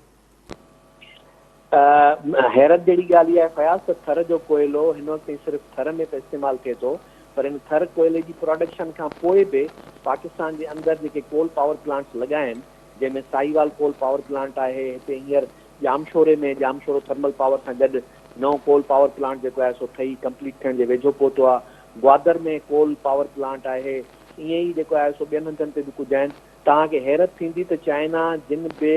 Speaker 3: हैरत जहिड़ी ॻाल्हि इहा आहे फयाज़ त थर जो कोयलो हिन वक़्तु सिर्फ़ु थर में त इस्तेमालु थिए थो, पर इन थर कोयले जी प्रोडक्शन खां पोइ बि पाकिस्तान जे अंदरि जेके कोल पावर प्लांट्स लॻा आहिनि, जंहिंमें साहिवाल कोल पावर प्लांट आहे, हिते हींअर जामशोरे में जामशोरो थर्मल पावर सां गॾु नओं कोल पावर प्लांट जेको आहे सो ठही कंप्लीट थियण जे वेझो पहुतो आहे। ग्वादर में कोल पावर प्लांट आहे, ईअं ई जेको आहे सो ॿियनि हंधनि ते बि कुझु आहिनि। तव्हांखे हैरत थींदी त चाइना जिन बि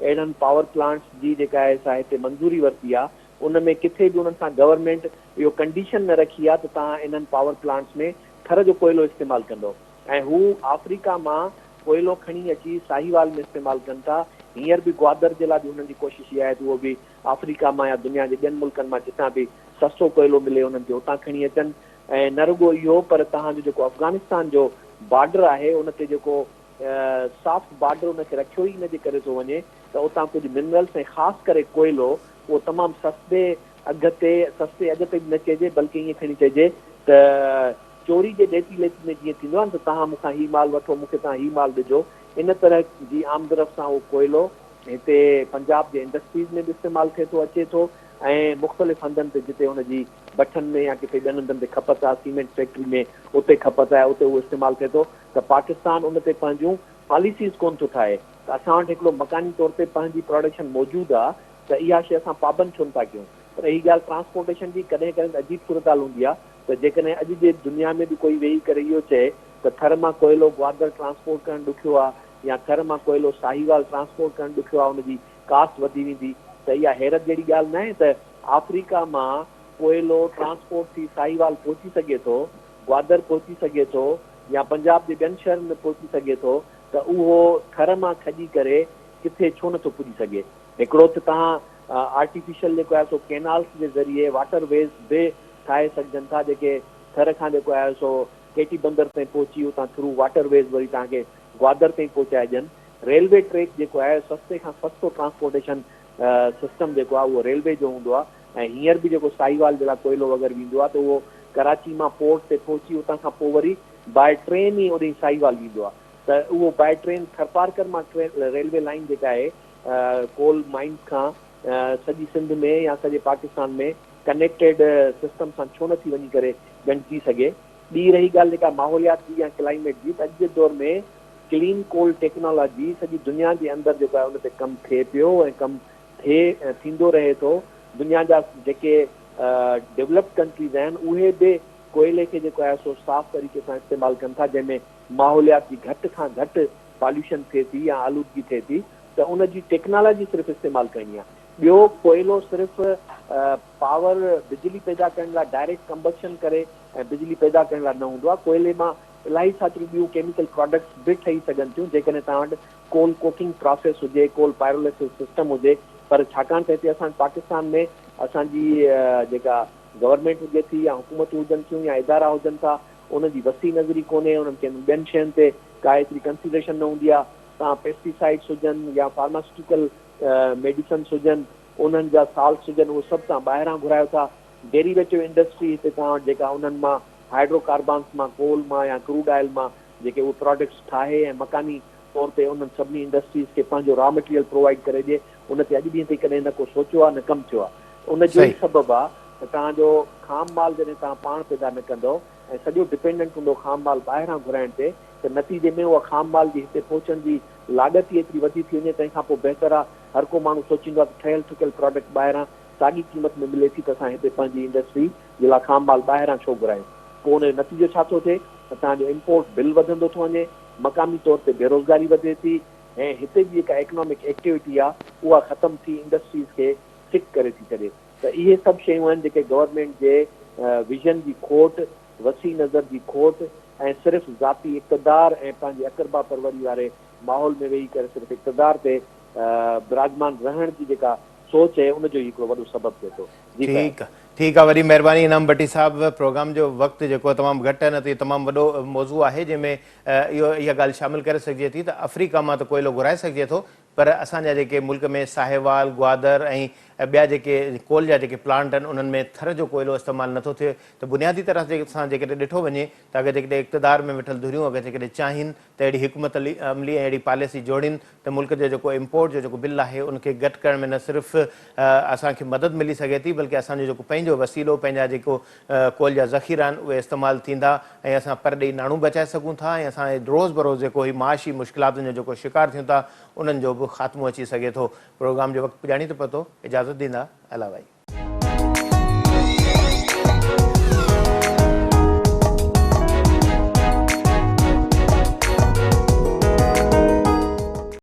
Speaker 3: अहिड़नि पावर प्लांट्स जी जेका आहे सा हिते मंज़ूरी वरिती आहे, उन में किथे बि उन्हनि सां गवर्नमेंट इहो कंडीशन न रखी आहे त तव्हां इन्हनि पावर प्लांट्स में थर जो कोयलो इस्तेमालु कंदो, ऐं हू अफ्रीका मां कोयलो खणी अची साहिवाल में इस्तेमालु कनि था। हींअर बि ग्वादर जे लाइ बि हुननि जी कोशिशि इहा आहे त उहो बि अफ्रीका मां या दुनिया जे ॿियनि मुल्कनि मां जितां बि सस्तो कोयलो मिले उन्हनि खे उतां खणी अचनि। ऐं न रुॻो इहो, पर तव्हांजो जेको अफ़गानिस्तान जो बॉर्डर आहे उन ते जेको सॉफ्ट बॉर्डर उनखे रखियो ई इनजे करे थो वञे त उतां कुझु मिनरल्स ऐं ख़ासि करे कोयलो उहो तमामु सस्ते अघ ते बि न चइजे, बल्कि ईअं खणी चइजे त चोरी जे ॾेती लेती में जीअं थींदो आहे न त तव्हां मूंखां हीउ माल वठो, मूंखे तव्हां हीउ माल ॾिजो, इन तरह जी आमदरफ़ सां उहो कोयलो हिते पंजाब जे इंडस्ट्रीज़ में बि इस्तेमालु थिए थो, अचे थो, ऐं मुख़्तलिफ़ हंधनि ते जिते हुनजी भठनि में या किथे ॿियनि हंधनि ते खपत आहे, सीमेंट फैक्ट्री में उते खपत आहे, उते उहो इस्तेमालु थिए थो। त पाकिस्तान उन ते पंहिंजूं पॉलिसीज़ कोन थो ठाहे। त असां वटि हिकिड़ो मकानी तौर ते पंहिंजी प्रोडक्शन मौजूदु आहे, त इहा शइ असां पाबंद छो नथा कयूं। पर हीअ ॻाल्हि ट्रांसपोर्टेशन जी कॾहिं कॾहिं अजीब सूरत हाल हूंदी आहे, त जेकॾहिं अॼु जे दुनिया में बि कोई वेही करे इहो चए त थर मां कोयलो ग्वादर ट्रांसपोर्ट करणु ॾुखियो आहे या थर मां कोयलो साहिवाल ट्रांसपोर्ट करणु ॾुखियो आहे, हुनजी कास्ट वधी वेंदी, त इहा हैरत जहिड़ी ॻाल्हि न आहे त अफ्रीका मां कोयलो ट्रांसपोर्ट थी साहिवाल पहुची सघे थो, ग्वादर पहुची सघे थो, या पंजाब जे ॿियनि शहरनि में पहुची सघे थो, त उहो थर मां खॼी करे किथे छो नथो पुॼी सघे। हिकिड़ो त तव्हां आर्टिफिशियल जेको आहे सो कैनाल्स जे ज़रिए वाटर वेज़ बि ठाहे सघजनि था, जेके थर खां जेको आहे सो केटी बंदर ताईं पहुची उतां थ्रू वाटर वेज़ वरी तव्हांखे ग्वादर ताईं पहुचाए ॾियनि। रेलवे ट्रैक जेको आहे सस्ते खां सस्तो ट्रांसपोर्टेशन सिस्टम जेको आहे उहो रेलवे जो हूंदो आहे, ऐं हींअर बि जेको साहिवाल जे लाइ कोयलो वग़ैरह वेंदो आहे त उहो कराची मां पोर्ट ते पहुची उतां खां पोइ वरी बाय ट्रेन ई ओॾे साहिवाल वेंदो आहे। त उहो बाय ट्रेन थरपारकर मां रेलवे लाइन जेका आहे कोल माइंस खां सॼी सिंध में या सॼे पाकिस्तान में कनेक्टेड सिस्टम सां छो नथी वञी करे ॻंढिजी सघे। ॿी रही ॻाल्हि जेका माहौलियात जी या क्लाइमेट जी, त अॼु जे दौर में क्लीन कोल टेक्नोलॉजी सॼी दुनिया जे अंदरि जेको आहे उन ते कमु थिए पियो ऐं कमु थींदो रहे थो। दुनिया जा जेके डेवलप्ड कंट्रीज़ आहिनि उहे बि कोयले खे जेको आहे सो साफ़ तरीक़े सां इस्तेमालु कनि था, जंहिंमें माहौलियात जी घटि खां घटि पॉल्यूशन थिए थी या आलूदगी थिए थी, त उन जी टेक्नोलॉजी सिर्फ़ु इस्तेमालु करणी आहे। ॿियो, कोयलो सिर्फ़ु पावर बिजली पैदा करण लाइ डायरेक्ट कंबशन करे ऐं बिजली पैदा करण लाइ न हूंदो आहे। कोयले मां इलाही सारियूं ॿियूं केमिकल प्रोडक्ट्स बि ठही सघनि थियूं, जेकॾहिं तव्हां वटि कोल कोकिंग प्रोसेस हुजे, कोल पायरोलिसिस सिस्टम हुजे। पर छाकाणि त हिते असां पाकिस्तान में असांजी जेका गवर्नमेंट हुजे थी या हुकूमतूं हुजनि थियूं या इदारा हुजनि था, उनजी वसी नज़री कोन्हे, उन्हनि खे ॿियनि शयुनि ते का एतिरी कंसिडरेशन न हूंदी आहे। तव्हां पेस्टिसाइड्स हुजनि या फार्मास्यूटिकल मेडिसन्स हुजनि, उन्हनि जा साल्ट्स हुजनि, उहे सभु तव्हां ॿाहिरां घुरायो था। डेरिवेटिव इंडस्ट्री हिते तव्हां वटि जेका उन्हनि मां हाइड्रोकार्बन्स मां, कोल मां या क्रूड ऑयल मां जेके उहे प्रोडक्ट्स ठाहे ऐं मकानी तौर ते उन्हनि सभिनी इंडस्ट्रीज़ खे पंहिंजो रॉ मटीरियल प्रोवाइड करे ॾिए, उन ते अॼु ॾींहं ताईं कॾहिं न को सोचियो आहे न कमु थियो आहे। उन जो ई सबबु आहे त तव्हांजो खाम माल जॾहिं तव्हां पाण पैदा न कंदव ऐं सॼो डिपेंडेंट हूंदो खाम माल ॿाहिरां घुराइण ते, त नतीजे में उहा खाम माल जी हिते पहुचण जी लागत ई एतिरी वधी थी वञे। तंहिंखां पोइ बहितर आहे हर को माण्हू सोचींदो आहे त ठहियल ठुकियल प्रोडक्ट ॿाहिरां साॻी क़ीमत में मिले थी, त असां हिते पंहिंजी इंडस्ट्री जे लाइ खाम माल ॿाहिरां छो घुरायूं। पोइ उन जो नतीजो छा थो थिए त तव्हांजो इम्पोर्ट बिल वधंदो थो वञे, मक़ामी तौर ते बेरोज़गारी वधे थी ऐं हिते जी जेका इकोनॉमिक एक्टिविटी आहे उहा ख़तमु थी इंडस्ट्रीज़ खे सिक करे थी छॾे। त इहे सभु शयूं आहिनि जेके गवर्नमेंट जे विज़न जी खोट, वसी नज़र जी खोट ऐं सिर्फ़ु ज़ाती इक़्तिदार ऐं पंहिंजे अकरबा परवरी वारे माहौल में वेही करे सिर्फ़ु इक़्तिदार ते विराजमान रहण जी जेका सोच आहे उनजो ई हिकिड़ो वॾो सबबु थिए थो।
Speaker 1: ठीकु आहे, वॾी महिरबानी इनाम भट्टी साहिबु। प्रोग्राम जो वक़्तु जेको तमामु घटि आहे, न त इहो तमामु वॾो मौज़ू आहे जंहिंमें इहा ॻाल्हि शामिलु करे सघिजे थी त अफ्रीका मां त कोयलो घुराए सघिजे थो, पर असांजा जेके मुल्क में साहिवाल, ग्वादर ऐं ॿिया जेके कोल जा जेके प्लांट आहिनि उन्हनि में थर जो कोयलो इस्तेमालु नथो थिए। त बुनियादी तरह सां जेकॾहिं ॾिठो वञे त अगरि जेकॾहिं इक़्तिदार में वेठल धुरियूं अगरि जेकॾहिं चाहिनि त अहिड़ी हिकमत अमली ऐं अहिड़ी पॉलिसी जोड़ीनि त मुल्क जो जेको इम्पोर्ट जो जेको बिल आहे उनखे घटि करण में न सिर्फ़ु असांखे मदद मिली सघे थी, बल्कि असांजो जेको पंहिंजो वसीलो, पंहिंजा जेको कोल जा ज़ख़ीरा आहिनि उहे इस्तेमालु थींदा ऐं असां परॾेही नाणू बचाए सघूं था ऐं असां रोज़ बरोज़ जेको ही माशी मुश्किलातुनि जो जेको शिकार थियूं था उन्हनि जो बि ख़ात्मो अची सघे थो। प्रोग्राम जो वक़्तु ॼाणी थो पतो, इजाज़त ॾींदा अला भाई।